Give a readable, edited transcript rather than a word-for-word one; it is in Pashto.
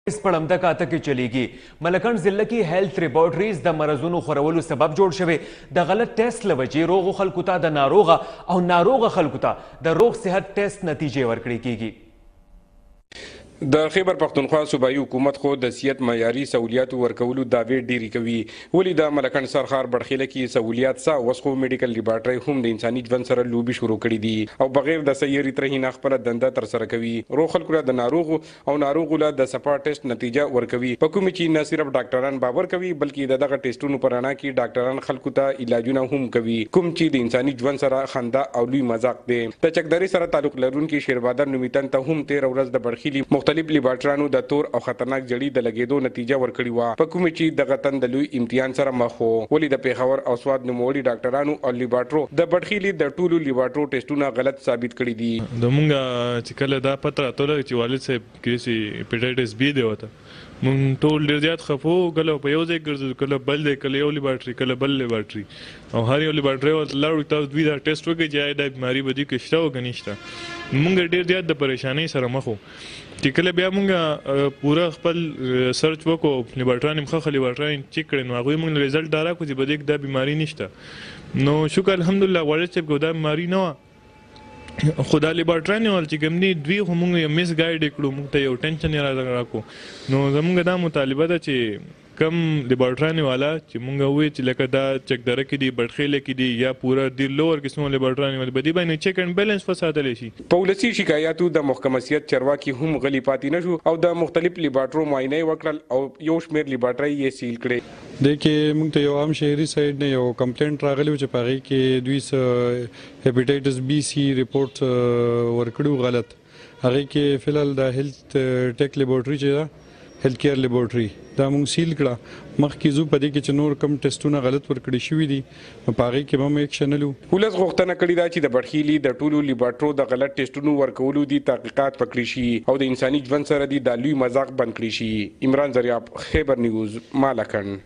इस पर अमदका तक चलेगी। मलकंड जिले की हेल्थ लेबोरेटरीज द मरजून खुरवलू सबब जोड़ शवे द गलत टेस्ट लवजे रोग खलकुता द नारोगा और नारोगा खलकुता द रोग सेहत टेस्ट नतीजे वर्कड़ी कीगी। د خیبر پختونخوا صوبایي حکومت خو د صحت معیاري سہولیات ورکولو دعوی ډیری کوي، ولی د ملکند سرخار بڑخیله کې سہولیات سا وسخو میډیکل لیبارټري هم د انساني ژوند سره لوبي شروع کړي دي او بغیر د سیری ترهین خپل دنده تر سره کوي. روغ خلکو د ناروغ او ناروغ له د سپا ټیسټ نتیجه ورکوي، په کوم چې نه صرف ډاکټران باور کوي بلکې دغه ټیسټونو پرانا کې ډاکټران خلکو ته علاجونه هم کوي، کوم چې د انساني ژوند سره خندا او لوی مذاق دی. د چکدري سره تعلق لرونکي شیربادر نومیتن ته هم 13 ورځ د بڑخیلی مختلف لیبارټرانو د تور او خطرناک جړی د لګیدو نتیجه ورکړی و، په کوم چې دغه تن د لوی امتحان سره مخ وو. ولې د پیښور او سواد نوموړي ډاکټرانو او لیبارټرو د بډخیلی د ټولو لیبارټرو ټیسټونه غلط ثابت کړي دي. د مونږه چې کله دا پته راټوله چې والد صاحب کیسي هیپاټایټس بی دی وته مونږ ټول ډیر زیات خفو، کله په یو ځای ګرځو کله بل دی، کله یو لیبارټري کله بل لیبارټري او هر یو لیبارټري ورته لاړو تاسو دوی دا ټیسټ وکړئ چې دا بیماري به دې کې شته او که نشته. مونږ ډیر زیات د پریشانۍ سره مخ وو چې کله بیا مونږ پوره خپل سرچ وکړو، لیبارټران یې ښه لیبارټران چیک کړی نو هغوی مونږ ریزلټ دا راکړو چې په دې کې دا بیماري نشته. نو شکر الحمدلله والد صاحب کو دا بیماري نه وه، خو دا لیبارټران یې چې کوم دي دوی خو مونږ یې مس ګایډ کړو، مونږ ته یو ټینشن یې راکړو. نو زمونږ دا مطالبه ده چې کم لیبارټران والا چې مونږ ووایو چې لکه دا چکدره کې دي، بډخیله کې دي یا پوره د لوور قسمو لیبارټران والا په دې باندې چیک اینډ بیلنس وساتلی شي. په ولسي شکایاتو د محکمه صحت چرواکي هم غلي پاتې نشو او د مختلف لیبارټرو معاینه وکړل او یو شمېر لیبارټري یې سیل کړي. د کې موږ ته یو عام شهري سایډ نه یو کمپلینټ راغلی چې په هغې کې دوی هیپاټایټس بی سی ریپورټ ورکړي غلط. هغې کې فلحال د هیلث ټیک لیبارټري چې ده هیلث کیر لیبارټري دا موږ سیل کړه، مخکې زو په دې کې چې نور کم ټیسټونه غلط ورکړي شوي دي نو په هغې کې به هم ایکشن لو. ولس غوښتنه کړې ده چې د بډخیلي د ټولو لیبارټرو د غلط ټیسټونو ورکولو دي تحقیقات وکړي شي او د انساني ژوند سره دي دا لوی مذاق بند کړي شي. عمران زریاب، خیبر نیوز، مالکند.